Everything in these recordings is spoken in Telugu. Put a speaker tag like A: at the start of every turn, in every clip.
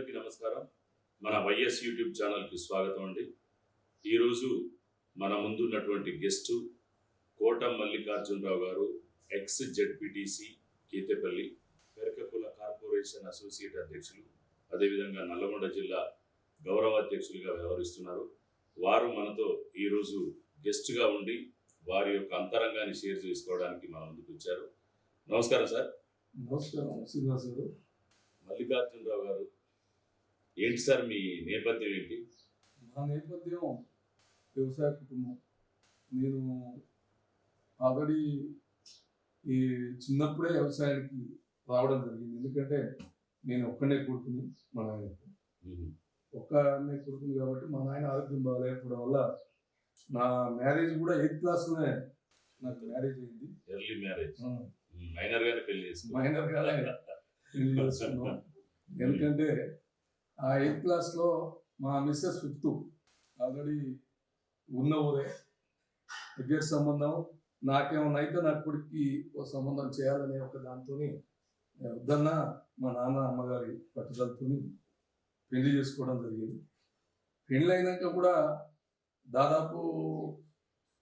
A: అందరికీ నమస్కారం. మన వైఎస్ యూట్యూబ్ ఛానల్కి స్వాగతం అండి. ఈరోజు మన ముందున్నటువంటి గెస్టు కోట మల్లికార్జునరావు గారు, ఎక్స్ జెడ్పీటీసీ కేతేపల్లి, పెరకకుల కార్పొరేషన్ అసోసియేట్ అధ్యక్షులు, అదేవిధంగా నల్లగొండ జిల్లా గౌరవ అధ్యక్షులుగా వ్యవహరిస్తున్నారు. వారు మనతో ఈరోజు గెస్ట్గా ఉండి వారి యొక్క అంతరంగాన్ని షేర్ చేసుకోవడానికి మన ముందుకు వచ్చారు. నమస్కారం సార్.
B: నమస్కారం శ్రీనివాస్ గారు.
A: మల్లికార్జునరావు గారు, ఏంటి సార్ మీ నేపథ్యం ఏంటి?
B: నా నేపథ్యం వ్యవసాయ కుటుంబం. నేను ఆల్రెడీ ఈ చిన్నప్పుడే వ్యవసాయానికి రావడం జరిగింది. ఎందుకంటే నేను ఒక్కనే కొడుకుని మా నాయనకు ఒక్కనే కొడుకుని కాబట్టి మా నాయన ఆరోగ్యం బాగాలేకపోవడం వల్ల నా మ్యారేజ్ కూడా 8th క్లాస్లోనే నాకు మ్యారేజ్ అయింది.
A: ఎర్లీ మ్యారేజ్, మైనర్ గానే పెళ్లి చేసుకున్నాం.
B: మైనర్ గానే పెళ్లి చేసుకున్నాం. ఎందుకంటే ఆ 8th క్లాస్లో మా మిస్సెస్ 5th ఆల్రెడీ ఉన్న ఊరే, దగ్గర సంబంధం. నాకేమన్నా అయితే నా కొడుక్కి ఒక సంబంధం చేయాలనే ఒక దాంతో వద్దన్నా మా నాన్న అమ్మగారి పట్టుదలతో పెళ్లి చేసుకోవడం జరిగింది. పెళ్ళి అయినాక కూడా దాదాపు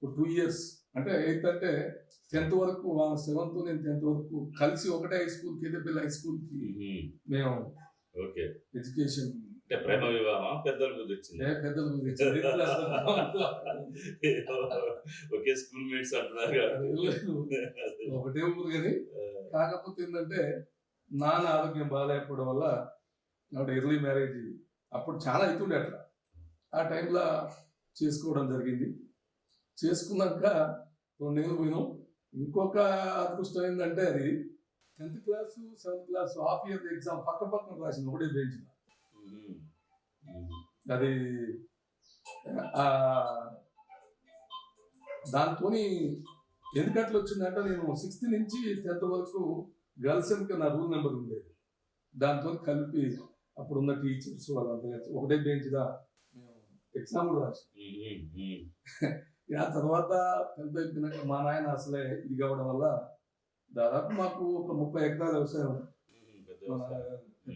B: 2 years, అంటే 8th అంటే 10th వరకు, 7th నేను 10th వరకు కలిసి ఒకటే హై స్కూల్, కేతేపల్లి హై స్కూల్కి మేము ఎడ్యుకేషన్.
A: ప్రేమ వివాహం పెద్దలు కుదిర్చింది.
B: పెద్దలు కుదిర్చింది.
A: ఒకే స్కూల్ మేట్స్ అంటున్నారు.
B: ఒకటే ఊరు కానీ కాకపోతే ఏంటంటే నాన్న ఆరోగ్యం బాగాలేకపోవడం వల్ల ఆవిడ ఎర్లీ మ్యారేజ్ అప్పుడు చాలా అవుతుండే. అట్లా ఆ టైంలో చేసుకోవడం జరిగింది. చేసుకున్నాక 2 నెలలు పోయినాం. ఇంకొక అదృష్టం ఏంటంటే అది 10th class 7th class half year exam పక్కన రాసింది ఒకటే బెంచ్. అది దాంతో ఎందుకట్లా వచ్చిందంటే నేను 6th నుంచి 10th వరకు గర్ల్స్ వెనుక నా రూల్ నెంబర్ ఉండేది. దాంతో కలిపి అప్పుడున్న టీచర్స్ వాళ్ళంతా ఒకటే బెంచ్గా మేము ఎగ్జామ్ కూడా రాసాం. ఆ తర్వాత 10th అయిపోయినాక మా నాయన అసలే ఇది కావడం వల్ల దాదాపు మాకు ఒక 30 ఎకరాల వ్యవసాయం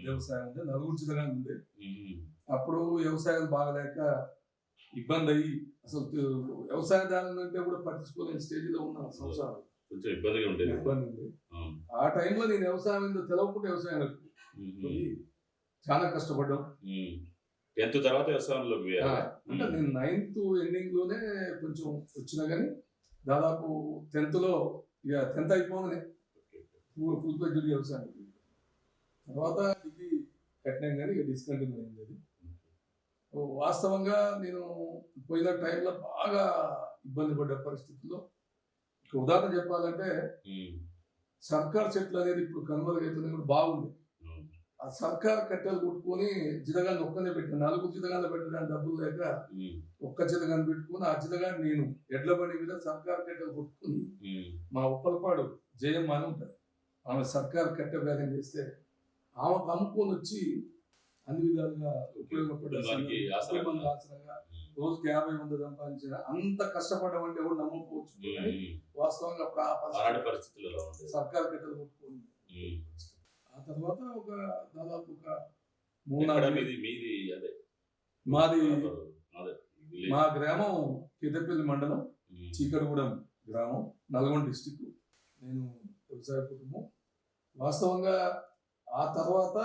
B: వ్యవసాయం ఉంటే, నలుగురు చిన్నగానే ఉండే. అప్పుడు వ్యవసాయం బాగలేక ఇబ్బంది అయ్యి అసలు వ్యవసాయదారులు అంటే కూడా పట్టించుకోలేని స్టేజ్లో ఉన్న సంవత్సరాలు ఇబ్బంది ఉంది. ఆ టైంలో నేను వ్యవసాయం తెలవకుండా వ్యవసాయం చాలా కష్టపడ్డాం.
A: 10th తర్వాత వ్యవసాయంలో
B: అంటే నేను 9th ఎండింగ్ లోనే కొంచెం వచ్చినా కానీ దాదాపు 10th లో ఇక 10th అయిపోగానే ఫుల్ ఫ్లెడ్జ్డ్ వ్యవసాయం. తర్వాత డిగ్రీ కట్టినాం కానీ ఇక డిస్కంటిన్యూ అయింది. అది వాస్తవంగా నేను పోయిన టైంలో బాగా ఇబ్బంది పడ్డ పరిస్థితుల్లో, ఉదాహరణ చెప్పాలంటే సర్కార్ చెట్లు అనేది ఇప్పుడు కనుమరుగైతుంది కూడా బాగుంది. ఆ సర్కార్ కట్టెలు కొట్టుకొని జితగాన్ని ఒక్కనే పెట్టాను. 4 జితగాళ్ళు పెట్టడానికి డబ్బులు లేక ఒక్క జితగాన్ని పెట్టుకుని ఆ జితగాన్ని నేను ఎడ్ల బండి మీద సర్కార్ కట్టెలు కొట్టుకుని, మా ఉప్పలపాడు జయమ్మ అని ఉంటుంది, ఆమె సర్కార్ కట్టె బేరం చేస్తే ఆమెకు అమ్ముకొని వచ్చి అన్ని విధాలుగా ఉపయోగపడే ఆసరంగా రోజుకి 50-100 సంపాదించిన. అంత కష్టపడ్డామంటే ఎవరు నమ్మకపోవచ్చు. వాస్తవంగా
A: పరిస్థితుల్లో
B: సర్కార్ కట్టెలు కొట్టుకుని ఆ తర్వాత ఒక దాదాపు ఒక 3-4 మాది మా గ్రామం కేతేపల్లి మండలం, చీకటిగూడెం గ్రామం, నల్గొండ డిస్టిక్. నేను వ్యవసాయ కుటుంబం. వాస్తవంగా ఆ తర్వాత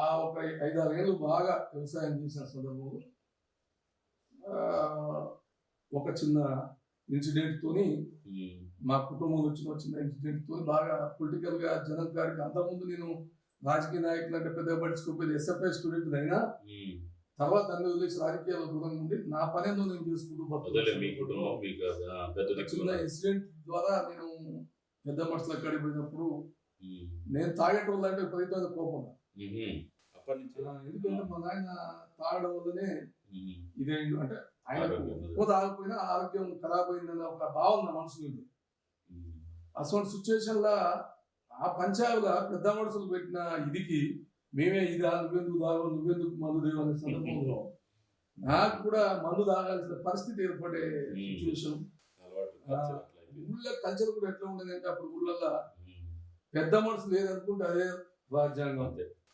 B: ఆ ఒక 5-6 ఏళ్ళు బాగా వ్యవసాయం చేసిన సందర్భంలో ఒక చిన్న ఇన్సిడెంట్ తోని, మా కుటుంబంలో వచ్చిన చిన్న ఇన్సిడెంట్ తోని బాగా పొలిటికల్ గా జనం గారికి, అంతకుముందు నేను రాజకీయ నాయకులు అంటే పెద్దగా పట్టించుకోకపోతే ఎస్ఎఫ్ఐ స్టూడెంట్ అయినా తర్వాత అన్ని వదిలేసి రాజకీయాల దూరంగా ఉండి నా పనేందో నేను చేసుకుంటూ చిన్న ఇన్సిడెంట్ ద్వారా నేను పెద్ద మనుషుల కాడికి పోయినప్పుడు నేను తాగేటోళ్ళు అంటే విపరీతమైన కోపం. ఎందుకంటే మా నాయన తాగడం వల్లనే ఇదే, అంటే ఆయన ఎక్కువ తాగకపోయినా ఆరోగ్యం ఖరాబ్ అయిందన్న ఒక భావం నా మనసు ఉంది. అటువంటి సిచ్యువేషన్ లా ఆ పంచాయతీలో పెద్ద మనుషులు పెట్టిన ఇదికి మేమే ఇది నువ్వెందుకు తాగవు, నువ్వెందుకు మందు దేవు అనే సందర్భంలో నాకు కూడా మందు తాగాల్సిన పరిస్థితి ఏర్పడే సిచ్యువేషన్. ఊళ్ళో కల్చర్ కూడా ఎట్లా ఉండేది అంటే అప్పుడు ఊళ్ళల్లో పెద్ద మనుషులు ఏదనుకుంటే అదే రాజ్యాంగం,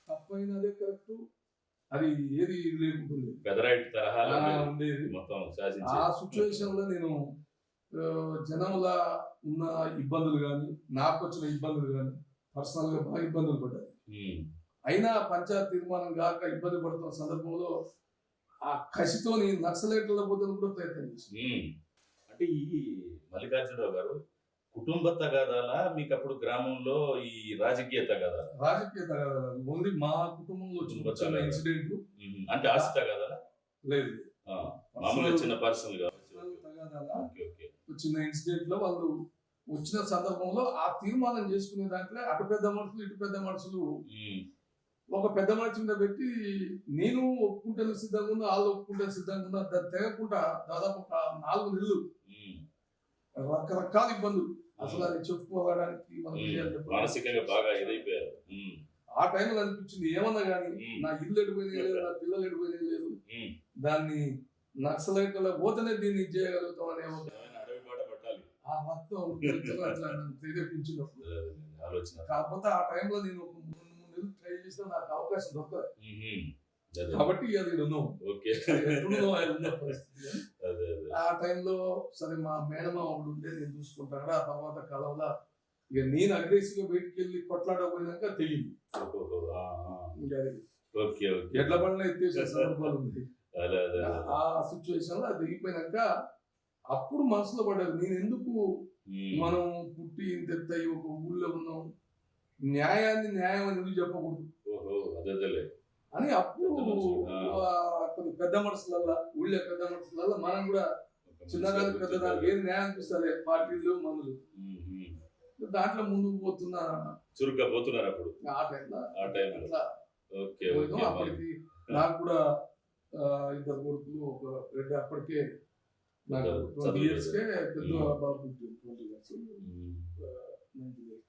B: తప్పైన అదే కరెక్ట్, అది ఏది లేకుంటుంది
A: పెదరాయిట్ తరహాలో
B: ఉండేది.
A: మొత్తం
B: ఆ
A: శాసించేది.
B: సిచ్యువేషన్ లో నేను జనంల ఉన్న ఇబ్బందులు కానీ నాకు వచ్చిన ఇబ్బందులు కానీ పర్సనల్ గా బాగా ఇబ్బందులు పడ్డాయి.
A: ఉమ్,
B: అయినా పంచాయత్ తీర్మానం కాక ఇబ్బంది పడుతున్న సందర్భంలో ఆ కసితో నేను నక్సలైట్ల పోతే కూడా ప్రయత్నం చేశాను.
A: అంటే ఈ మల్లికార్జునరావు గారు కుటుంబ తగాదాలా మీకు అప్పుడు గ్రామంలో ఈ రాజకీయ తగాదాలా?
B: రాజకీయ తగాదాలు ఓన్లీ మా కుటుంబంలో
A: కుటుంబ
B: వచ్చిన
A: తగాదాలు.
B: ఇన్సిడెంట్
A: అంటే ఆస్తి తగాదాలా?
B: లేదు.
A: మామూలుగా చిన్న పర్సనల్ కావచ్చు.
B: తగాదాల
A: ఓకే, ఓకే.
B: చిన్న ఇన్సిడెంట్ లో వాళ్ళు వచ్చిన సందర్భంలో ఆ తీర్మానం చేసుకునే దాంట్లో అటు పెద్ద మనుషులు ఇటు పెద్ద మనుషులు
A: ఉమ్,
B: ఒక పెద్ద మనిషి మీద పెట్టి నేను ఒప్పుకుంటే సిద్ధంగా ఉన్నా వాళ్ళు ఒప్పుకుంటే సిద్ధంగా ఉన్నా దాన్ని తెగకుండా దాదాపు ఒక 4 నెలలు
A: ఉమ్,
B: రకరకాల ఇబ్బందులు అసలు అది చెప్పుకోవడానికి మనం
A: ఉమ్.
B: ఏం చెప్పాలి?
A: మానసికంగా బాగా ఇదైపోయారు. ఉమ్,
B: ఆ టైంలో అనిపించింది ఏమన్నా కానీ
A: ఉమ్,
B: నా ఇల్లు ఎడిపోయినా లేదు, నా పిల్లలు ఎడిపోయినా లేదు,
A: ఉమ్.
B: దాన్ని నక్సలైట్ల పోతేనే దీన్ని ఇది చేయగలుగుతాం అనే ఒక
A: ఏమైనా అడవి బాట పట్టాలి
B: ఆ మొత్తం అట్లా నన్ను ప్రేరేపించినప్పుడు.
A: ఆలోచన.
B: కాకపోతే ఆ టైంలో నేను ఒక 3 నెలలు ట్రై చేసినా నాకు అవకాశం దొరకదు.
A: ఉమ్, అదే.
B: కాబట్టి అది ఉన్నాం
A: ఓకే.
B: ఎట్లున్నదో అది ఉన్న పరిస్థితి.
A: అదే, అదే.
B: ఆ టైంలో సరే మా మేనమా ఒకడు ఉంటే నేను చూసుకుంటాడు. ఆ తర్వాత కాలంలో ఇక నేను అగ్రెసివ్ గా బయటికి వెళ్ళి కొట్లాడకపోయినాక తెగింది.
A: ఓహో,
B: ఇంకా అది
A: ఓకే, ఓకే.
B: ఎడ్ల బండ్లో ఎత్తేసే సందర్భాలు ఉంది.
A: అదే, అదే, అదే.
B: ఆ సిచ్యువేషన్ లో అది దిగిపోయినాక అప్పుడు మనసులో పడ్డది నేను ఎందుకు
A: ఉమ్,
B: మనం పుట్టి ఇంత ఎత్తయి ఒక ఊళ్ళో ఉన్నాం, న్యాయాన్ని న్యాయం అని ఎందుకు చెప్పకూడదు
A: ఓహో, అదేలే.
B: అని అప్పుడు
A: పెద్ద మనుషులు,
B: కొన్ని పెద్ద మనసులల్లా ఊళ్ళో పెద్ద మనసులల్లా మనం కూడా చిన్నదానికి పెద్దదానికి ఏది న్యాయం అనిపిస్తుంది పార్టీలు మందులు దాంట్లో ముందుకు పోతున్న
A: చురుగ్గా పోతున్నారు అప్పుడు
B: ఆ టైంలో
A: ఆ టైంలో.
B: అట్లా
A: ఓకే,
B: పోయినాం.
A: ఓకే.
B: అప్పటికి నాకు కూడా 2 కొడుకులు ఒక 2 అప్పటికే నాకు
A: చదువు
B: 20 years కే పెద్ద
A: ఉమ్.
B: బాబు పుట్టింది. 20 years
A: ఉమ్,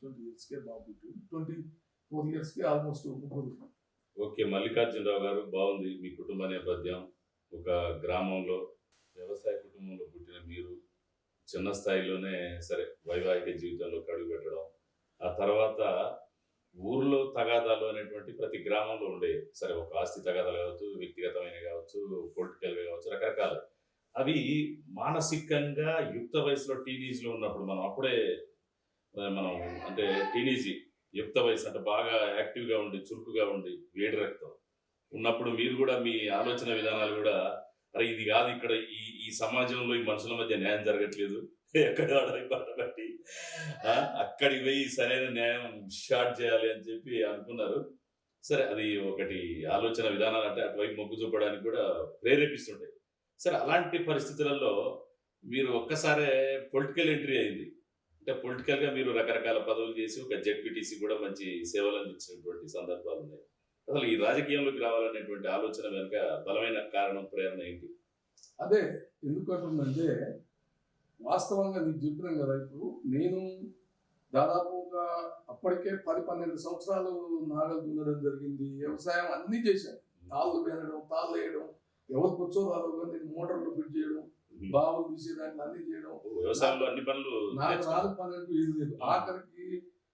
B: 20 years కే బాబు పుట్టింది. 24 years కి ఆల్మోస్ట్ ముగ్గురు.
A: ఓకే. మల్లికార్జునరావు గారు, బాగుంది మీ కుటుంబ నేపథ్యం. ఒక గ్రామంలో వ్యవసాయ కుటుంబంలో పుట్టిన మీరు చిన్న స్థాయిలోనే సరే వైవాహిక జీవితంలోకి అడుగు పెట్టడం, ఆ తర్వాత ఊర్లో తగాదాలు అనేటువంటి ప్రతి గ్రామంలో ఉండేవి. సరే, ఒక ఆస్తి తగాదాలు కావచ్చు, వ్యక్తిగతమైన కావచ్చు, పొలిటికల్గా కావచ్చు, రకరకాలు. అవి మానసికంగా యుక్త వయసులో టీనేజ్లో ఉన్నప్పుడు మనం అప్పుడే మనం అంటే టీనేజీ యుక్త వయసు అంటే బాగా యాక్టివ్గా ఉండి చురుకుగా ఉండి వేడి రక్తం ఉన్నప్పుడు మీరు కూడా మీ ఆలోచన విధానాలు కూడా అరే ఇది కాదు ఇక్కడ ఈ ఈ సమాజంలో ఈ మనుషుల మధ్య న్యాయం జరగట్లేదు, ఎక్కడ బాట పట్టి అక్కడికి పోయి సరైన న్యాయం స్టార్ట్ చేయాలి అని చెప్పి అనుకున్నారు. సరే, అది ఒకటి ఆలోచన విధానాలు అంటే అటువైపు మొగ్గు చూపడానికి కూడా ప్రేరేపిస్తుంటాయి. సరే, అలాంటి పరిస్థితులలో మీరు ఒక్కసారే పొలిటికల్ ఎంట్రీ అయింది. అంటే పొలిటికల్ గా మీరు రకరకాల పదవులు చేసి ఒక జెడ్పీటీసీ కూడా మంచి సేవలు అందించినటువంటి సందర్భాలు ఉన్నాయి. అసలు ఈ రాజకీయంలోకి రావాలనేటువంటి ఆలోచన వెనుక బలమైన కారణం, ప్రేరణ ఏంటి?
B: అదే ఎందుకంటుందంటే వాస్తవంగా నీకు చెప్పినాం కదా, ఇప్పుడు నేను దాదాపు ఒక అప్పటికే 10-12 సంవత్సరాలు నాగలు దున్నడం జరిగింది. వ్యవసాయం అన్ని చేశాను. తాళ్ళు వేయడం, తాళ్ళు వేయడం, ఎవరికి వచ్చో రాదు కానీ నేను మోటార్లు ఫిట్ చేయడం, బావులు తీసేదాన్ని అన్ని చేయడం.
A: వ్యవసాయంలో అన్ని పనులు
B: నాకు 4 పనులకు ఏది లేదు. ఆఖరికి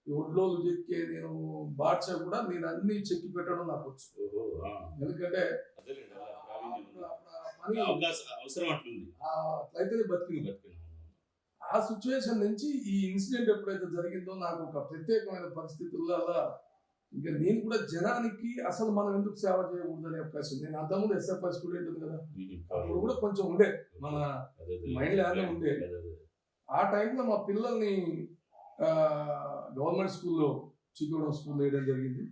B: ఒడ్లోలు చెక్కే నేను బాడ్ష కూడా నేను అన్ని చెక్కి పెట్టడం నాకు వచ్చు. ఎందుకంటే పని
A: అవసరం అట్లుంది.
B: అట్లయితేనే బతికింది. ఆ సిచ్యువేషన్ నుంచి ఈ ఇన్సిడెంట్ ఎప్పుడైతే జరిగిందో నాకు ఒక ప్రత్యేకమైన పరిస్థితుల్లో ఇంకా నేను కూడా జనానికి అసలు మనం ఎందుకు సేవ చేయకూడదు అనే అవకాశం. నేను అంతకుముందు ఎస్ఎఫ్ఐ స్టూడెంట్ ఉంది కదా, అప్పుడు కూడా కొంచెం ఉండే మన మైండ్ లానే ఉండే. ఆ టైంలో మా పిల్లల్ని గవర్నమెంట్ స్కూల్లో చికోవడం స్కూల్లో వేయడం జరిగింది.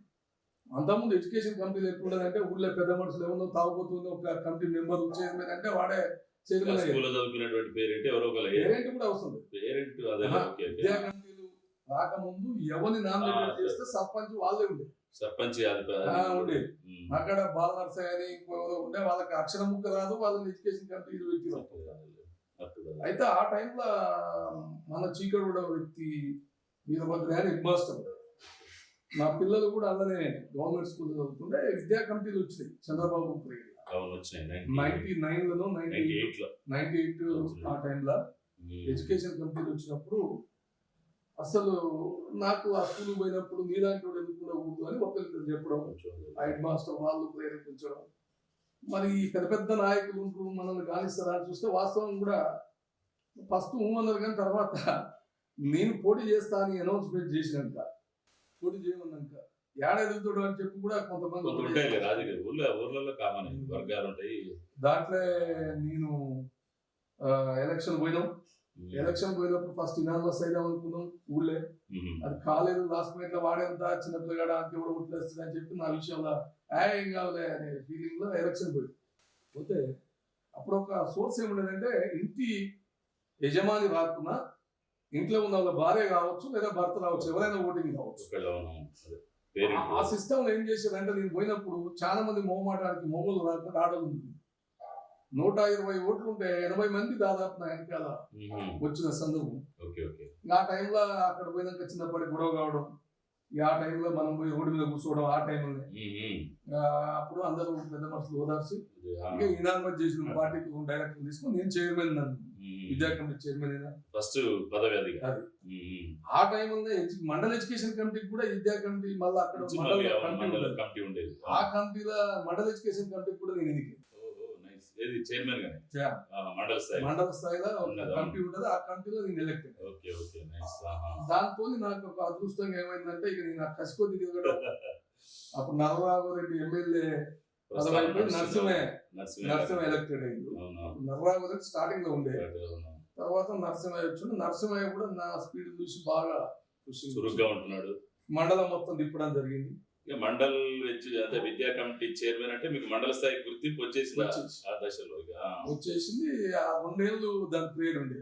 B: అంతకుముందు ఎడ్యుకేషన్ కమిటీలు ఎట్లుండదంటే ఊళ్ళో పెద్ద మనుషులు ఏమన్నా తాగుబోతుంది ఒక కమిటీ మెంబర్ చైర్మన్ అంటే వాడే చైర్మన్.
A: చదువుకున్నటువంటి పేరెంట్ ఎవరో
B: పేరెంట్ కూడా అవసరం లేదు.
A: పేరెంట్
B: విద్యా కమిటీలు రాకముందు ఎవరిని నామినేట్ చేస్తే సర్పంచ్ వాళ్ళే ఉండే.
A: సర్పంచ్
B: ఉండే అక్కడ బాల నర్సయ్య అని ఇంకెవరో ఉండే. వాళ్ళకి అక్షర ముక్క రాదు, వాళ్ళని ఎడ్యుకేషన్ కమిటీలు పెట్టి. అయితే ఆ టైంలో మన చీకడ వ్యక్తి వీరభద్ర అని హెడ్ మాస్టర్. మా పిల్లలు కూడా అలానే గవర్నమెంట్ స్కూల్ చదువుతుంటే విద్యా కమిటీలు వచ్చినాయి చంద్రబాబు 99లోనో 98 ఆ టైంలో ఎడ్యుకేషన్ కమిటీలు వచ్చినప్పుడు అసలు నాకు ఆ స్కూల్ పోయినప్పుడు నీలాంటి వాడు ఎందుకు ఉండకూడదు అని ఒకరికి చెప్పడం, హెడ్ మాస్టర్ వాళ్ళు ప్రేరేపించడం. మరి ఈ పెద్ద పెద్ద నాయకులు ఉంటారు మనల్ని గాలిస్తారా అని చూస్తే వాస్తవం కూడా ఫస్ట్ అన్నారు, కానీ తర్వాత నేను పోటీ చేస్తా అని అనౌన్స్మెంట్ చేసినాక, పోటీ చేయమన్నాక ఏడా ఎదుగుతాడు అని చెప్పి కూడా కొంతమంది
A: ఉంటాయి రాజకీయ ఊర్లలో కామన్ వర్గాలు ఉంటాయి.
B: దాంట్లో నేను ఎలక్షన్ పోయినాం. ఎలక్షన్ పోయినప్పుడు ఫస్ట్ ఇనామస్ అయిదాం అనుకున్నాం ఊళ్ళే, అది కాలేదు. లాస్ట్ మినిట్ లో వాడేంత చిన్నపిల్లగాడ అంతే కూడా ముట్లేస్తుంది అని చెప్పి నా విషయంలో ఏం కావాలి అనే ఫీలింగ్ లో ఎలక్షన్ పోతే అప్పుడు ఒక సోర్స్ ఏముండేదంటే, ఇంటి యజమాని రాకున్నా ఇంట్లో ఉన్న వాళ్ళ భార్య కావచ్చు లేదా భర్త రావచ్చు, ఎవరైనా ఓటింగ్ కావచ్చు. ఆ సిస్టమ్ ఏం చేసేదంటే, నేను పోయినప్పుడు చాలా మంది మొహమాటానికి మొగలు రాకుండా ఆడలు ఉంది. 120 ఓట్లు ఉంటే 80 మంది దాదాపు నా వెనకాల వచ్చిన సందర్భం. ఆ టైంలో అక్కడ పోయినాక చిన్నప్పటి గొడవ కావడం, ఆ టైంలో మనం పోయి రోడ్డు మీద కూర్చోవడం, ఆ టైంలో అప్పుడు అందరూ పెద్ద మనుషులు ఓదార్చి ఇంకా ఇనామస్ చేసిన పార్టీకి డైరెక్టర్ తీసుకుని నేను చైర్మన్, నన్ను విద్యా కమిటీ చైర్మన్ అయినా
A: ఫస్ట్ పదవి అది.
B: ఆ టైంలో మండల ఎడ్యుకేషన్ కమిటీకి కూడా విద్యా కమిటీ మళ్ళీ అక్కడ
A: కమిటీ ఉండేది.
B: ఆ కమిటీలో మండల ఎడ్యుకేషన్ కమిటీకి కూడా నేను ఎన్నిక
A: చైర్మన్
B: మండల స్థాయిలో కమిటీ ఉంటుంది. ఆ కమిటీలో నేను ఎలక్టెడ్. దాంతో నాకు ఒక అదృష్టంగా ఏమైందంటే, ఇక నేను ఆ కసికొద్ది దిగడం. అప్పుడు నర్రాఘవ రెడ్డి ఎమ్మెల్యే నరసింహ ఎలక్టెడ్ అయ్యింది. నర్రాఘవ రెడ్డి స్టార్టింగ్ లో ఉండే, తర్వాత నరసింహయ్య వచ్చిండు. నరసింహయ్య కూడా నా స్పీడ్ చూసి బాగా
A: చురుగ్గా ఉంటున్నాడు.
B: మండలం మొత్తం తిప్పడం జరిగింది.
A: మండల్ అంటే విద్యా కమిటీ చైర్మన్ అంటే మీకు మండల స్థాయి గుర్తింపు వచ్చేసింది. ఆ దశలో
B: వచ్చేసింది. ఆ 2 ఏళ్ళు దాని పీరియడ్ ఉండే.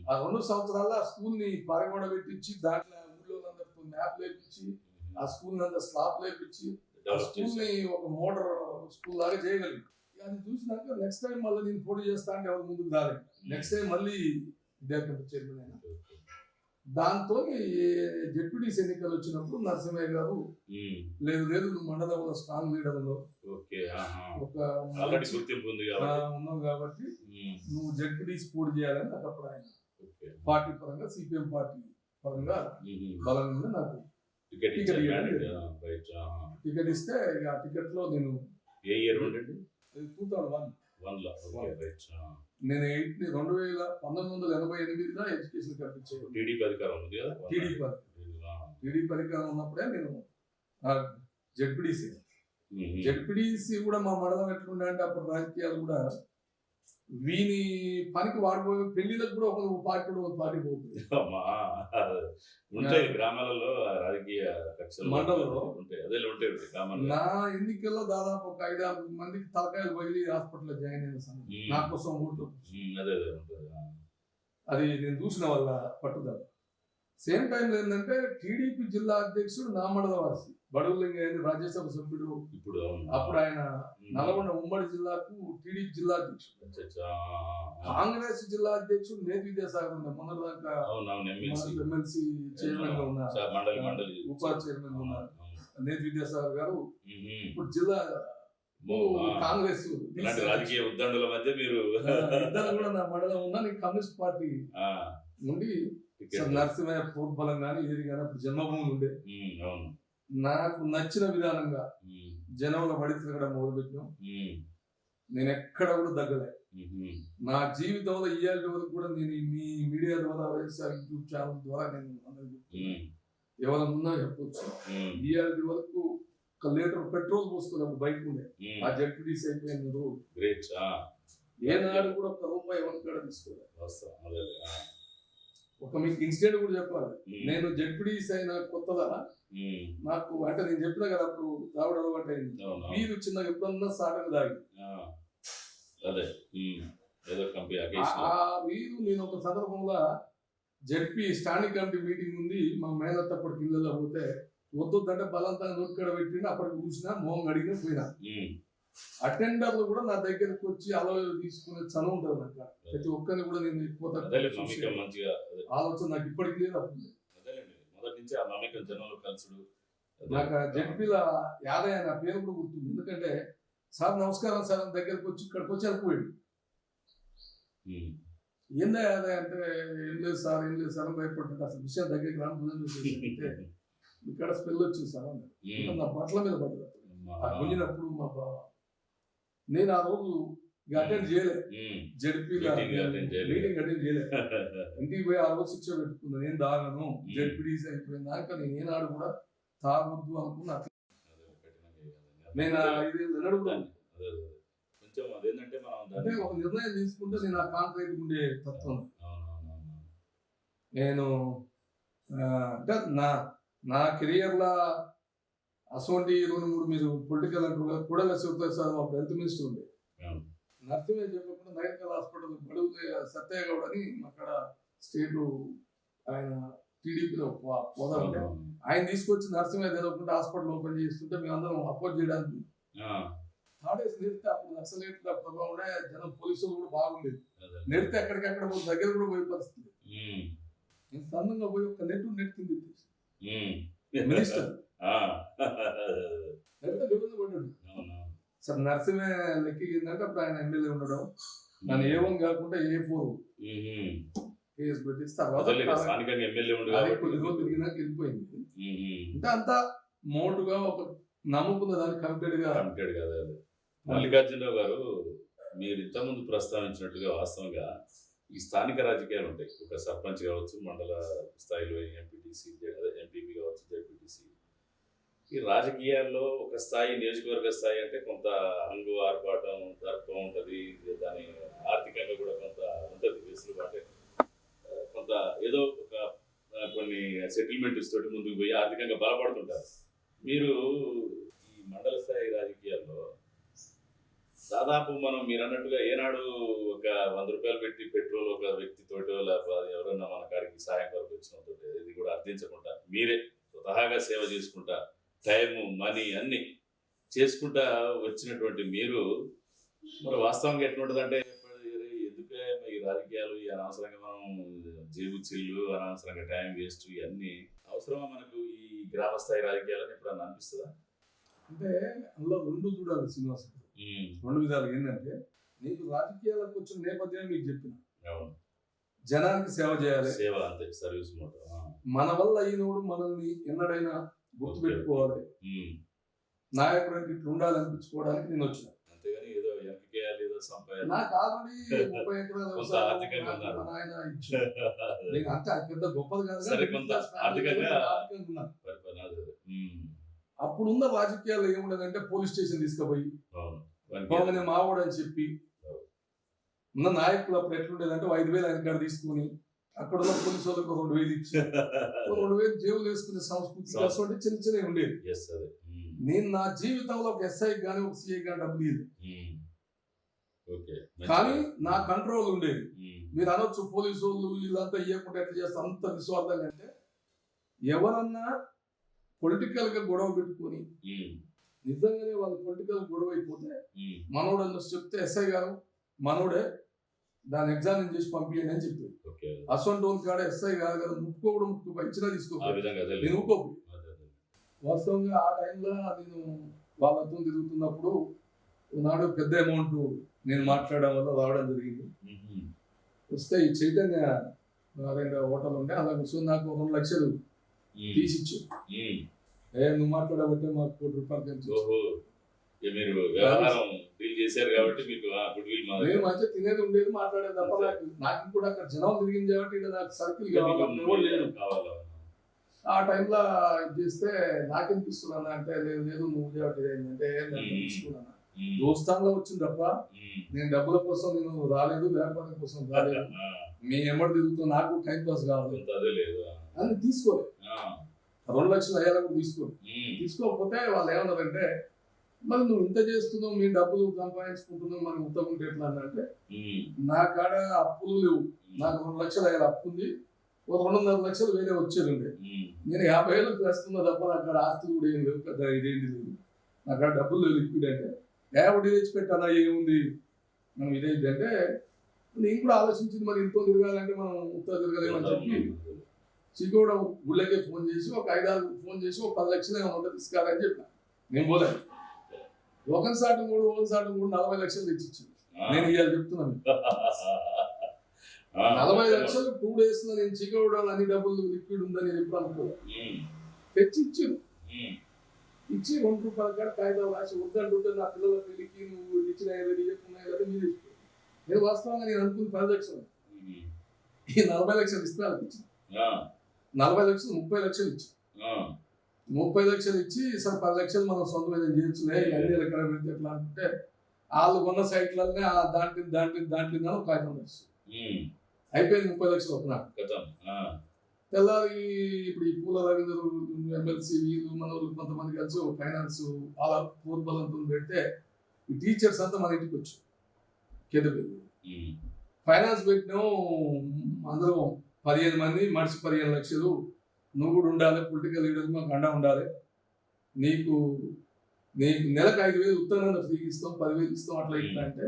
B: ఆ 2 సంవత్సరాల్లో ఆ స్కూల్ ని పారగొడ పెట్టించి, దాంట్లో ఊళ్ళో అందరితో మ్యాప్ లేపించి, ఆ స్కూల్ అంతా స్లాబ్ లేపించి, ఆ స్కూల్ ని ఒక మోడల్ స్కూల్ లాగా చేయగలిగి, అది చూసినాక నెక్స్ట్ టైం మళ్ళీ నేను పోటీ చేస్తా అంటే ఎవరు ముందుకు రాలేదు. నెక్స్ట్ టైం మళ్ళీ విద్యా కమిటీ చైర్మన్ అయినా. దాంతో జెడ్పీటీసీ ఎన్నికలు వచ్చినప్పుడు నరసింహయ్య గారు లేదు నువ్వు మండలంలో స్ట్రాంగ్ లీడర్ ఉన్నావు ఉన్నావు కాబట్టి నువ్వు జెడ్పీటీసీ పోటీ చేయాలని నాకు అప్పుడు ఆయన పార్టీ పరంగా సిపిఎం పార్టీ పరంగా బలంగా నాకు టికెట్ ఇస్తే, ఆ టికెట్ లో నేను 2001 నేను 1988లో ఎడ్యుకేషన్ కల్పించాను.
A: టీడీపీ అధికారం ఉంది కదా,
B: టీడీపీ అధికారం ఉన్నప్పుడే నేను జెడ్పీటీసీ కూడా మా మండలం ఎట్లుండే అంటే, అప్పుడు రాజకీయాలు కూడా వీని పనికి వాడిపోయి పెళ్లిలకు కూడా ఒక పార్టీ పోతుంది.
A: ఉంటాయి గ్రామాలలో రాజకీయ
B: మండలంలో
A: ఉంటాయి.
B: నా ఎన్నికల్లో దాదాపు ఒక 5-6 మందికి తలకాయలు పగిలి హాస్పిటల్లో జాయిన్ అయిన సమయం నా కోసం ఓట్లు. అది నేను చూసిన వాళ్ళ పట్టుదల. సేమ్ టైం ఏంటంటే, టీడీపీ జిల్లా అధ్యక్షుడు నా మండల వాసి బడుగులింగయ్య రాజ్యసభ సభ్యుడు.
A: ఇప్పుడు
B: అప్పుడు ఆయన నల్గొండ ఉమ్మడి జిల్లాకు టీడీపీ జిల్లా అధ్యక్షుడు. కాంగ్రెస్ జిల్లా అధ్యక్షుడు నేతి విద్యాసాగర్ ఉండే, మొన్నదాకా ఎమ్మెల్సీ చైర్మన్ గా ఉన్నారు, ఉప చైర్మన్ ఉన్నారు నేతి విద్యాసాగర్ గారు. ఇప్పుడు జిల్లా కాంగ్రెస్
A: రాజకీయ ఉద్దండుల మధ్య మీరు
B: ఇద్దరు కూడా నా మండలం ఉన్నా. నేను కమ్యూనిస్ట్ పార్టీ నుండి నరసింహయ్య ప్రోద్బలం కానీ ఏది కానీ అప్పుడు జన్మభూమి ఉండే. నాకు నచ్చిన విధానంగా జనంలో పడి తిరగడం మొదలుపెట్టినాం. నేను ఎక్కడ కూడా దగ్గలే. నా జీవితంలో ఇవాళ వరకు కూడా నేను మీ మీడియా ద్వారా, వైఎస్ఆర్ యూట్యూబ్ ఛానల్ ద్వారా నేను ఎవరైనా ఉన్నా చెప్పొచ్చు, ఇవాళ వరకు 1 లీటర్ పెట్రోల్ పోసుకున్నప్పుడు బైక్ ఉండే. ఆ జెడ్పీటీసీ అయిపోయిన రోజు ఏనాడు కూడా 1 రూపాయి ఎవరి కూడా తీసుకోలేదు. ఒక మీకు ఇన్సిడెంట్ కూడా చెప్పాలి. నేను జెడ్పీటీసీ అయిన కొత్తగా నాకు అంటే నేను చెప్పినా కదా, అప్పుడు రావడం అలవాటు అయింది. వీరు చిన్నగా ఎప్పుడన్నా సాటకు దాగి ఆ వీరు నేను ఒక సందర్భంలో జెడ్పీ స్టాండింగ్ కమిటీ మీటింగ్ ఉంది, మా మేనత్త అప్పటికి ఇళ్ళలో పోతే వద్దంటే బలంతంగా నోటికాడ పెట్టిండు. అప్పటికి చూసినా మొహం అడిగిన పోయినా. అటెండర్లు కూడా నా దగ్గరికి వచ్చి అలవ తీసుకునే చనువు ఉంటుంది నాకు. ప్రతి ఒక్కరిని కూడా నేను ఎక్కువ ఆలోచన నాకు ఇప్పటికి లేదు. నాకు జడ్పీల యాదయ్య నా పేరు కూడా గుర్తుంది. ఎందుకంటే సార్ నమస్కారం సార్ అని దగ్గరికి వచ్చి ఇక్కడికి వచ్చి వెళ్ళిపోయాడు. ఏందా యాదయ్య అంటే, ఏం లేదు సార్ అని భయపడ్డా. అసలు విషయం దగ్గరికి రానుందంటే ఇక్కడ స్మెల్ వచ్చింది సార్ అన్నాడు. నా బట్టల మీద పడ్డది గుంజినప్పుడు మా బావ. నేను ఆ రోజు అటెండ్ చేయలే, జడ్పీ మీటింగ్ అటెండ్ చేయలే. ఇంటికి పోయి ఆ రోజు శిక్ష పెట్టుకున్నా, నేను తాగను, జడ్పీడీసీ అయిపోయినాక నేను ఏనాడు కూడా తాగొద్దు అనుకున్నా. నేను 5 ఏళ్ళు ఎన్నడూ కూడా అంటే ఒక నిర్ణయం తీసుకుంటే నేను ఆ కాంక్రీట్ ఉండే తత్వం. నేను అంటే నా కెరియర్లో అసోంటి 2-3 మీరు పొలిటికల్ అంటారు. కూడల శివప్రసాద్ అప్పుడు హెల్త్ మినిస్టర్ ఉండే, నర్సింహే చెప్పకుండా నైన్కల్ హాస్పిటల్ బడుగు సత్యయ్య గౌడ్ అని అక్కడ స్టేట్ ఆయన టీడీపీలో హోదా ఉండే, ఆయన తీసుకొచ్చి నర్సింహే తెలవకుండా హాస్పిటల్ ఓపెన్ చేస్తుంటే మేమందరం అపోజ్ చేయడానికి థాడేసి నెడితే అప్పుడు నక్సలైట్ల ప్రభావం ఉండే, జనం పోలీసులు కూడా బాగుండేది. నెడితే ఎక్కడికక్కడ దగ్గర కూడా పోయే పరిస్థితి. నేను సందంగా పోయి ఒక నెట్ కింద మినిస్టర్ పడ్డాడు సార్. నరసింహ లెక్కిందంటే అప్పుడు ఆయన ఎమ్మెల్యే ఉండడం, నన్ను ఏ1 కాకుండా A4 కేసు పెట్టిస్తే కొద్ది రోజులు తిరిగినాక వెళ్ళిపోయింది. అంటే అంతా మోటుగా ఒక నమ్ముకున్న దాన్ని కమిటెడ్
A: కదా. మల్లికార్జునరావు గారు, మీరు ఇంతకుముందు ప్రస్తావించినట్టుగా వాస్తవంగా ఈ స్థానిక రాజకీయాలు ఉంటాయి. ఒక సర్పంచ్ కావచ్చు, మండల స్థాయిలో ఎంపీటీసీ, ఎంపీపీ కావచ్చు, జెడ్పీటీసీ. ఈ రాజకీయాల్లో ఒక స్థాయి, నియోజకవర్గ స్థాయి అంటే కొంత హంగు, ఆర్పాటం, దర్పం ఉంటుంది. దాని ఆర్థికంగా కూడా కొంత ఉంటుంది వెసులుబాటు, కొంత ఏదో ఒక కొన్ని సెటిల్మెంట్స్ తోటి ముందుకు పోయి ఆర్థికంగా బలపడుతుంటారు. మీరు ఈ మండల స్థాయి రాజకీయాల్లో దాదాపు మీరు అన్నట్టుగా ఏనాడు ఒక 100 రూపాయలు పెట్టి పెట్రోల్ ఒక వ్యక్తితోటో లేకపోతే ఎవరన్నా మన కాడికి సహాయం కొరకు వచ్చినతో ఇది కూడా అర్థించకుండా మీరే స్వతహాగా సేవ చేసుకుంటా, టైము, మనీ అన్ని చేసుకుంటా వచ్చినటువంటి మీరు మరి వాస్తవంగా ఎట్లుంటుందంటే, ఎందుకే ఈ రాజకీయాలు, ఈ అనవసరంగా మనం జేబు చిల్లు, అనవసరంగా టైం వేస్ట్, ఇవన్నీ అవసరమా మనకు ఈ గ్రామ స్థాయి రాజకీయాలని ఎప్పుడన్నా అనిపిస్తుందా?
B: అంటే అందులో 2 చూడాలి శ్రీనివాస్, 2 విధాలు. ఏంటంటే, నీకు రాజకీయాలకు వచ్చిన నేపథ్యం మీకు చెప్పిన, జనానికి సేవ చేయాలి,
A: సేవ అంతే, సర్వీస్ మోడ్.
B: మన వల్ల అయినోడు మనల్ని ఎన్నడైనా గుర్తు పెట్టుకోవాలి, నాయకుడు అంటే ఇట్లా ఉండాలనిపించుకోవడానికి నేను వచ్చిన.
A: అంతేగాని ఏదో ఎంపికేయాలి, ఏదో సంపాదన.
B: నాకు ఆల్రెడీ 30 ఎకరాల వ్యవసాయం ఆయన ఇచ్చారు. నేను అంతే పెద్ద గొప్పది కాదు,
A: ఆర్థికంగా
B: అప్పుడున్న రాజకీయాల్లో ఏముండదంటే పోలీస్ స్టేషన్ తీసుకుపోయి బాగానే మావాడు అని చెప్పి ఉన్న నాయకులు అప్పుడు ఎట్లుండేదంటే 5,000 ఆయన కాడ తీసుకుని అక్కడ ఉన్న పోలీసు వాళ్ళకి 2,000 ఇచ్చి 2,000 జేబులు వేసుకునే సంస్కృతి అటువంటి చిన్న చిన్నవి ఉండేది. నేను నా జీవితంలో ఒక ఎస్ఐ కానీ ఒక సిఐ కానీ డబ్బులు ఇయ్యలేదు, కానీ నా కంట్రోల్ ఉండేది. మీరు అనొచ్చు పోలీసు వాళ్ళు వీళ్ళంతా ఇవ్వకుండా ఎట్లా చేస్తే అంత విశ్వాసంగా. అంటే ఎవరన్నా పొలిటికల్ గా గొడవ పెట్టుకుని నిజంగానే వాళ్ళు పొలిటికల్ గొడవ అయిపోతే మనోడు అని చెప్తే ఎస్ఐ గారు మనోడే దాన్ని ఎగ్జామిన్ చేసి పంపించండి అని చెప్పారు. అసొంటి కాడ ఎస్ఐ కాదు కదా, ముట్టుకో ఇచ్చినా తీసుకో. వాస్తవంగా ఆ టైంలో నేను వాళ్ళతో తిరుగుతున్నప్పుడు నాడు పెద్ద అమౌంట్ నేను మాట్లాడడం వల్ల రావడం జరిగింది. వస్తే ఈ చైతన్య 2 హోటల్ ఉంటే అలా కూర్చొని నాకు 2 లక్షలు తీసిచ్చు. నువ్వు మాట్లాడబట్టే మాకు ₹1,00,000 నేను మంచిగా తినేది ఉండేది, మాట్లాడేది తప్ప నాకు కూడా అక్కడ జనం తిరిగింది కాబట్టి నాకు సర్కిల్ కావాలి. ఆ టైంలో ఇది చేస్తే నాకెనిపిస్తున్నాను అంటే, లేదు నువ్వు కాబట్టి ఏంటంటే తీసుకున్నాను, దోస్తాన్లో వచ్చింది తప్ప నేను డబ్బుల కోసం నేను రాలేదు, వ్యాపారం కోసం రాలేదు. మీ ఎమ్మడి తిరుగుతూ నాకు టైం పాస్ కావాలి అని తీసుకోలేదు. 2 లక్షలు అయ్యేలా కూడా తీసుకోకపోతే వాళ్ళు ఏమన్నారంటే, మరి నువ్వు ఇంత చేస్తున్నావు, మీ డబ్బులు సంపాదించుకుంటున్నావు, మరి ఉత్తగుంటే ఎట్లా అంటే, నా కాడ అప్పులు లేవు, నాకు 2 లక్షలు అయ్యేలా అప్పు ఉంది, 2.5 లక్షలు వేరే వచ్చేది ఉండే, నేను 50,000 వేస్తున్నా తప్ప నా కాడ ఆస్తి కూడా ఏం లేవు, పెద్ద ఇదేంటి లేదు, నా కాడ డబ్బులు లేవు లిక్విడ్ అంటే, ఒకటి తెచ్చిపెట్టానా ఏముంది మనం ఇదేంటి అంటే, నేను కూడా ఆలోచించింది మరి ఇంట్లో తిరగాలంటే మనం ఉత్తర తిరగలేమని చెప్పి చిగోడ ఊళ్ళకే ఫోన్ చేసి ఒక 5-6 ఫోన్ చేసి ఒక 10 లక్షలు ఏమన్నా తీసుకురాలని చెప్పిన. నేను పోలేదు, ఒకరి సాటి 40 లక్షలు తెచ్చిచ్చింది. నేను ఇవాళ చెప్తున్నాను 40 లక్షలు 2 days లో నేను చిగోడ అన్ని డబ్బులు లిక్విడ్ ఉందని ఎప్పుడు అనుకోలేదు. తెచ్చి ఇచ్చారు.
A: ఉమ్.
B: ఇచ్చి ₹2 కాడ కాగితాలు రాసి వద్దంటుంటే నా పిల్లల పెళ్లికి నువ్వు ఇచ్చిన చెప్పుకున్నాయి కదా మీరు ఇచ్చుకో. నేను వాస్తవంగా నేను అనుకున్న 10 లక్షలు ఈ 40 లక్షలు ఇస్తే వాళ్ళకి ఇచ్చింది. 40 లక్షలు 30 లక్షలు ఇచ్చి 30 లక్షలు ఇచ్చి సార్ 10 లక్షలు మనం సొంత మీద చేయొచ్చులే అన్ని ఎక్కడ పెడితే ఎట్లా అంటే వాళ్ళు కొన్న సైట్లనే దాంట్లో ఒక కాగితం రాసి అయిపోయింది 30 లక్షలు ఒకనాడు. తెల్లారి ఇప్పుడు ఈ పూల రవీంద్ర ఎమ్మెల్సీ వీళ్ళు మన వాళ్ళు కొంతమంది కలిసి ఫైనాన్స్ అలా పూర్వలంతో పెడితే ఈ టీచర్స్ అంతా మన ఇంటికి వచ్చి కెదపల్లి ఫైనాన్స్ పెట్టినాం. అందరం 15 మంది మనిషి 15 లక్షలు. నువ్వు కూడా ఉండాలి, పొలిటికల్ లీడర్ మాకు అండా ఉండాలి. నీకు నెలకు 5,000 ఉత్తరాన్ని ఫ్రీగా ఇస్తాం, 10,000 ఇస్తాం అట్లా ఇట్లా అంటే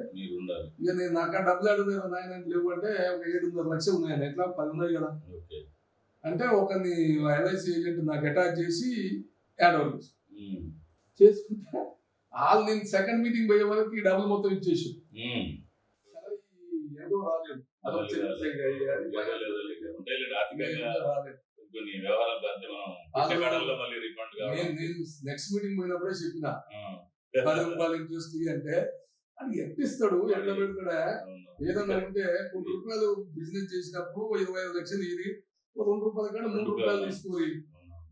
B: ఇక నేను నాకు డబ్బులు అడుగుతాను నాయన లేవు అంటే ఒక 7.5 లక్షలు ఉన్నాయని ఎట్లా 10 ఉన్నాయి కదా అంటే ఒకరిని ఎల్ఐసి ఏజెంట్ నాకు అటాచ్ చేసి హ్యాండ్ ఓవర్ చేసుకుంటే వాళ్ళు నేను సెకండ్ మీటింగ్ పోయే వరకు ఈ డబ్బులు మొత్తం ఇచ్చేసి ఏదో రాలేదు. నేను నెక్స్ట్ మీటింగ్ పోయినప్పుడే చెప్పిన ₹10 ఇంట్రెస్ట్ అంటే అది ఎట్టిస్తాడు ఎట్లా పెడతాడా ఏదన్నా ఉంటే ₹1 బిజినెస్ చేసినప్పుడు 25 లక్షలు ఇది ₹2 కాడ ₹3 తీసుకోరి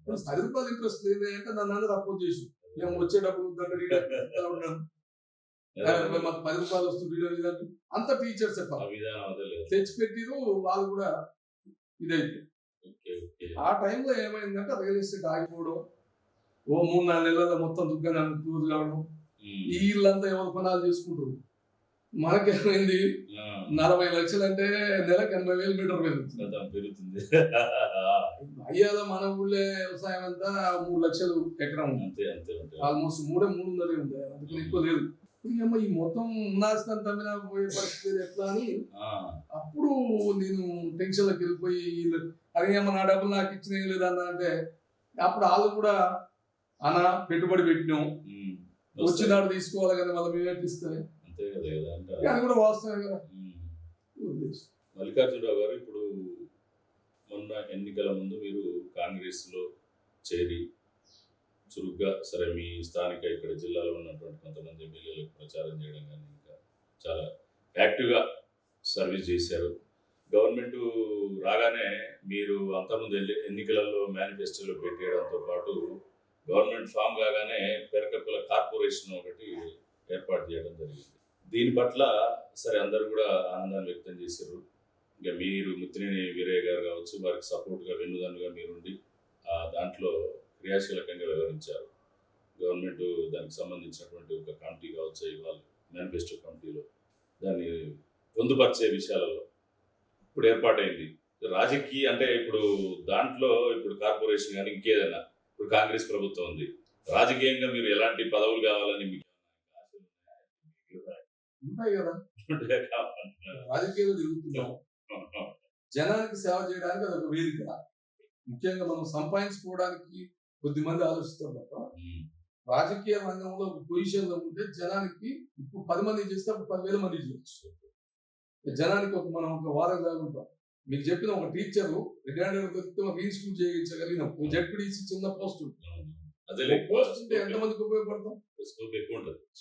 B: ₹10 ఇంట్రెస్ట్ అంటే నన్ను అందరూ అపోజ్ చేసి మేము వచ్చేటప్పుడు మాకు ₹10 వస్తుంది అంత టీచర్స్ తెచ్చిపెట్టిరు. వాళ్ళు కూడా ఇదైతే ఆ టైంలో ఏమైందంటే రియల్ ఎస్టేట్ ఆగిపోవడం, ఓ 3-4 నెలల్లో మొత్తం దుకాణాలు క్లోజ్ కావడం, ఈ ఇల్లంతా ఎవరు పనాలు చేసుకుంటారు. మనకేమైంది 40 లక్షలు అంటే నెలకు 80,000 మీటర్ పెరుగుతుంది. అయ్యాల మన ఊళ్ళో వ్యవసాయం అంతా 3 లక్షలు ఎకరం ఆల్మోస్ట్ 3.5 ఉంది, అందుకని ఎక్కువ లేదు. ఇప్పుడు ఈ మొత్తం ఉన్నాస్తం తమ్మిన పోయే పరిస్థితి ఎట్లా అని అప్పుడు నేను టెన్షన్లోకి వెళ్ళిపోయి అరే ఏమో నా డబ్బులు నాకు ఇచ్చినాయి లేదన్నా అంటే అప్పుడు వాళ్ళు కూడా అన్న పెట్టుబడి పెట్టినాం వచ్చినాడు తీసుకోవాలి కదా మళ్ళీ మేము ఎట్టిస్తానే అది కూడా వాస్తవమే కదా.
A: మల్లికార్జునరావు గారు, ఇప్పుడు మొన్న ఎన్నికల ముందు మీరు కాంగ్రెస్ లో చేరి చురుగ్గా సరే మీ స్థానిక ఇక్కడ జిల్లాలో ఉన్నటువంటి కొంతమంది ఎమ్మెల్యేలకు ప్రచారం చేయడం కానీ ఇంకా చాలా యాక్టివ్గా సర్వీస్ చేశారు. గవర్నమెంట్ రాగానే మీరు అంతకుముందు ఎన్నికలలో మేనిఫెస్టోలో పెట్టేయడంతో పాటు గవర్నమెంట్ ఫామ్ కాగానే పెరకప్పుల కార్పొరేషన్ ఒకటి ఏర్పాటు చేయడం జరిగింది. దీని పట్ల సరే అందరూ కూడా ఆనందాన్ని వ్యక్తం చేశారు. ఇంకా మీరు ముత్తినేని వీరయ్య గారు కావచ్చు, వారికి సపోర్ట్గా వెన్నుదన్నుగా మీరుండి దాంట్లో క్రియాశీలకంగా వ్యవహరించారు. గవర్నమెంట్ దానికి సంబంధించినటువంటి ఒక కమిటీ కావచ్చు, ఇవాళ మేనిఫెస్టో కమిటీలో దాన్ని పొందుపరిచే విషయాలలో ఇప్పుడు ఏర్పాటైంది. రాజకీయ అంటే ఇప్పుడు దాంట్లో ఇప్పుడు కార్పొరేషన్ కానీ ఇంకేదైనా ఇప్పుడు కాంగ్రెస్ ప్రభుత్వం ఉంది, రాజకీయంగా మీరు ఎలాంటి పదవులు కావాలని మీకు
B: ఉంటాయి కదా. రాజకీయాలు తిరుగుతున్నాం, జనానికి సేవ చేయడానికి అది ఒక వేదిక. ముఖ్యంగా మనం సంపాదించుకోవడానికి కొద్దిమంది ఆలోచిస్తాం తప్ప రాజకీయ రంగంలో పొజిషన్ లో ఉంటే జనానికి ఇప్పుడు 10 మంది చేస్తే అప్పుడు 10,000 మంది చేయొచ్చు. జనానికి మనం ఒక వారం లాగా ఉంటాం. మీకు చెప్పిన ఒక టీచరు రిటైర్డ్ దొరికితే ఒక ఇన్స్టిట్యూట్ చేయించగలిగిన జెడ్పీటీసీ చిన్న పోస్ట్ పోస్ట్ ఉంటే ఎంతమందికి ఉపయోగపడతాం?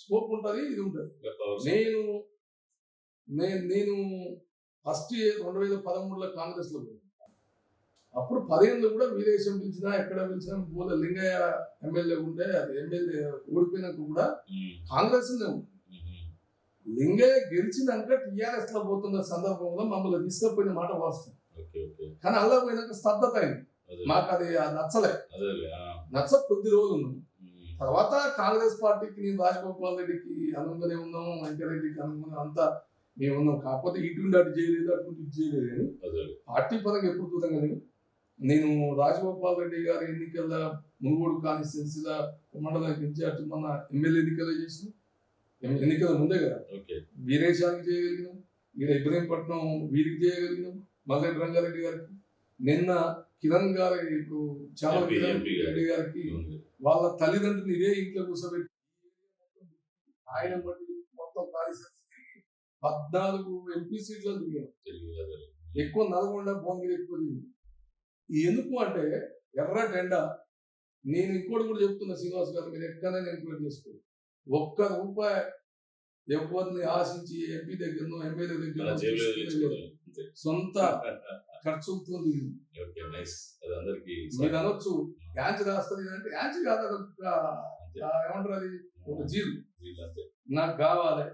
B: స్కోప్ ఉంటుంది, ఇది ఉంటుంది. నేను ఫస్ట్ 2013లో కాంగ్రెస్ లో అప్పుడు 10 కూడా విదేశం పిలిచినా ఎక్కడ పిలిచినా పోలే. లింగయ్య ఎమ్మెల్యే ఉంటే అది ఎమ్మెల్యే ఓడిపోయినాక కూడా కాంగ్రెస్ లింగయ్య గెలిచినాక టీఆర్ఎస్ లో పోతున్న సందర్భంలో మమ్మల్ని తీసుకుపోయిన మాట వాస్తవం. కానీ అలా పోయినాక స్తబ్దత అయింది. మాకు అది నచ్చ కొద్ది రోజులు ఉన్నాం. తర్వాత కాంగ్రెస్ పార్టీకి నేను రాజగోపాల్ రెడ్డికి అనుగుణంగానే ఉన్నాం, వెంకరెడ్డికి అనుగుణంగా అంతా మేము ఉన్నాం. కాకపోతే ఇటువంటి అటు చేయలేదు, అటువంటి ఇటు చేయలేదు. కానీ పార్టీ పరంగా ఎప్పుడు దూరంగా లేదు. నేను రాజగోపాల్ రెడ్డి గారి ఎన్నికల మునుగోడు కాన్స్టిట్యున్సీలో మండలానికి ఇన్ఛార్జ్ మొన్న ఎమ్మెల్యే ఎన్నికలు చేసిన ఎన్నికల ముందే కదా వీరేశానికి చేయగలిగినాం, ఇక్కడ ఇబ్రహీంపట్నం వీరికి చేయగలిగినాం, మల్లెడ్డి రంగారెడ్డి గారికి, నిన్న కిరణ్ గారి ఇప్పుడు చాలా రెడ్డి గారికి వాళ్ళ తల్లిదండ్రులు ఇదే ఇంట్లో కూర్చోబెట్టి ఆయన బట్టి మొత్తం కార్యదర్శి 14 ఎంపీ సీట్లలో దిగారు. ఎక్కువ నల్గొండ భువనగిరి ఎక్కువ దిగింది. ఎందుకు అంటే ఎర్ర టెండ నేను ఇంకోటి కూడా చెప్తున్నా శ్రీనివాస్ గారు, మీరు ఎక్కడైనా ఎంక్వైరీ చేసుకోండి. ఒక్క రూపాయి ఎవరిని ఆశించి ఎంపీ దగ్గరనో ఎమ్మెల్యే
A: మన
B: దగ్గర
A: జేబులో తెచ్చుకోవాలి అంతే.
B: సొంత ఖర్చుతో
A: ఓకే, నైస్. అది అందరికి
B: మీరు అనొచ్చు యాంచ్ రాస్తుంది అంటే యాంచ్ కాదు, అదొక ఏమంటారు అది ఒక జీల్
A: అంతే.
B: నాకు కావాలి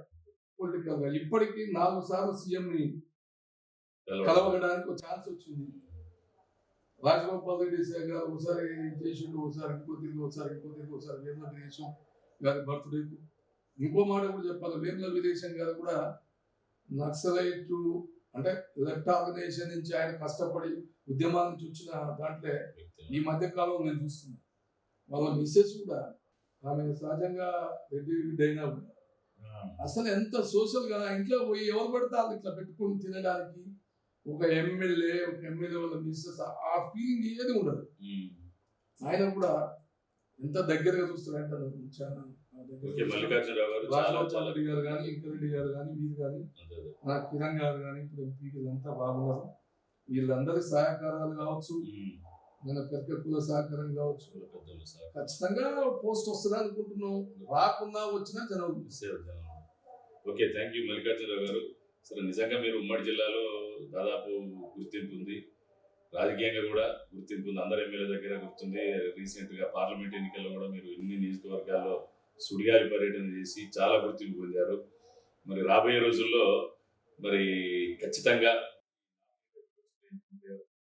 B: పొలిటికల్ గా. ఇప్పటికీ 4 సార్లు సీఎం ని కలవడానికి ఒక ఛాన్స్ వచ్చింది. రాజగోపాల్ రెడ్డి సార్ గారు ఒకసారి చేసిండు, ఒకసారి ఇంకో తిరిగి, ఒకసారి వేముల విదేశం గారి బర్త్డే. ఇంకో మాట కూడా చెప్పాలి, వేముల విదేశం గారు కూడా నక్సలైట్ అంటే లెఫ్ట్ ఆర్గనైజేషన్ నుంచి ఆయన కష్టపడి ఉద్యమాల నుంచి వచ్చిన దాంట్లో ఈ మధ్య కాలంలో నేను చూస్తున్నాను. వాళ్ళ మిస్సెస్ కూడా ఆమె సహజంగా రెడ్డి అయినా కూడా అసలు ఎంత సోషల్ గా ఇంట్లో పోయి ఎవరు పడితే వాళ్ళు ఇట్లా పెట్టుకుని తినడానికి ఒక ఎమ్మెల్యే వాళ్ళ మిస్సెస్ ఆ ఫీలింగ్ ఏది ఉండదు. ఆయన కూడా ఎంత దగ్గరగా చూస్తారంటే రాజగోపాల్ రెడ్డి గారు కానీ, ఇంకరెడ్డి గారు కానీ, వీరు కానీ, మన కిరణ్ గారు కానీ, ఇప్పుడు ఎంపీ వీళ్ళంతా బాగున్నారు. వీళ్ళందరి సహకారాలు కావచ్చు, మన పెద్దల సహకారం కావచ్చు, ఖచ్చితంగా పోస్ట్ వస్తుంది అనుకుంటున్నాం. రాకున్నా వచ్చినా జనం.
A: ఓకే, థ్యాంక్ యూ మల్లికార్జునరావు గారు. సరే, నిజంగా మీరు ఉమ్మడి జిల్లాలో దాదాపు గుర్తింపు ఉంది, రాజకీయంగా కూడా గుర్తింపు ఉంది, అందరు ఎమ్మెల్యే దగ్గర గుర్తుంది. రీసెంట్ గా పార్లమెంట్ ఎన్నికల్లో కూడా మీరు ఇన్ని నియోజకవర్గాల్లో సుడిగాలి పర్యటన చేసి చాలా గుర్తింపు పొందారు. మరి రాబోయే రోజుల్లో మరి ఖచ్చితంగా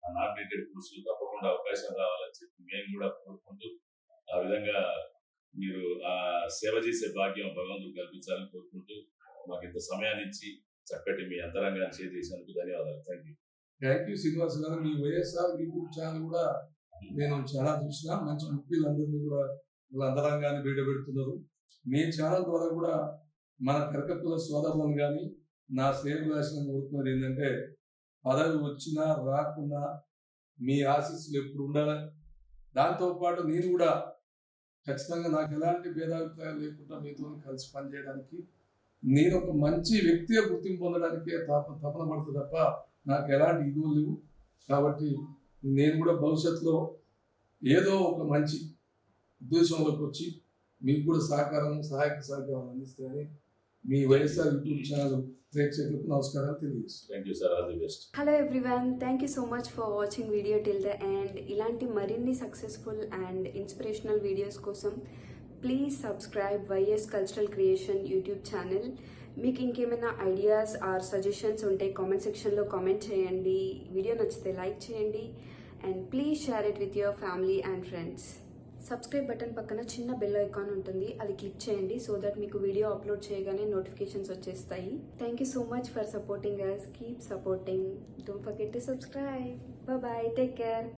A: నామినేటెడ్ పోస్టులు తప్పకుండా అవకాశం రావాలని చెప్పి మేము కూడా కోరుకుంటూ, ఆ విధంగా మీరు ఆ సేవ చేసే భాగ్యం భగవంతుడు కల్పించాలని కోరుకుంటూ, మాకు ఇంత సమయాన్ని ఇచ్చి చక్కటి మీ అంతరంగాన్ని చేసేందుకు ధన్యవాదాలు.
B: థ్యాంక్ యూ శ్రీనివాస్ గారు. మీ వైఎస్ఆర్ యూట్యూబ్ ఛానల్ కూడా నేను చాలా చూసిన, మంచి ముఖ్యులందరినీ కూడా వాళ్ళ అంతరంగాన్ని బయటపెడుతున్నారు. మీ ఛానల్ ద్వారా కూడా మన కరకత్తుల సోదరులను కానీ నా శ్రేయభిలాషులను కోరుకున్నది ఏంటంటే, పదవి వచ్చినా రాకున్నా మీ ఆశీస్సులు ఎప్పుడు ఉండాలి. దాంతోపాటు నేను కూడా ఖచ్చితంగా నాకు ఎలాంటి భేదాభిప్రాయాలు లేకుండా మీతో కలిసి పనిచేయడానికి, నేను ఒక మంచి వ్యక్తిగా గుర్తింపు పొందడానికే తపన పడుతుంది తప్ప నాకు ఎలాంటి ఇదులు లేవు. కాబట్టి నేను కూడా భవిష్యత్తులో ఏదో ఒక మంచి ఉద్దేశంలోకి వచ్చి మీకు కూడా సహాయక సహకారం అందిస్తాయని మీ వైఎస్ఆర్ యూట్యూబ్ ఛానల్ ప్రేక్షకులకు నమస్కారాలు తెలియజేస్తాను.
A: Thank you sir, all the best.
C: Hello everyone, thank you so much for watching video till the end. ఇలాంటి మరిన్ని సక్సెస్ఫుల్ అండ్ ఇన్స్పిరేషనల్ వీడియోస్ కోసం please subscribe YS cultural creation YouTube channel. మీకు ఇంకేమైనా ఐడియాస్ ఆర్ సజెషన్స్ ఉంటే కామెంట్ సెక్షన్లో కామెంట్ చేయండి. వీడియో నచ్చితే లైక్ చేయండి and please share it with your family and friends. Subscribe button పక్కన చిన్న బెల్ ఐకాన్ ఉంటుంది, అది క్లిక్ చేయండి సో దట్ మీకు వీడియో అప్లోడ్ చేయగానే నోటిఫికేషన్స్ వచ్చేస్తాయి. Thank you so much for supporting us. Keep supporting. Don't forget to subscribe. Bye, take care.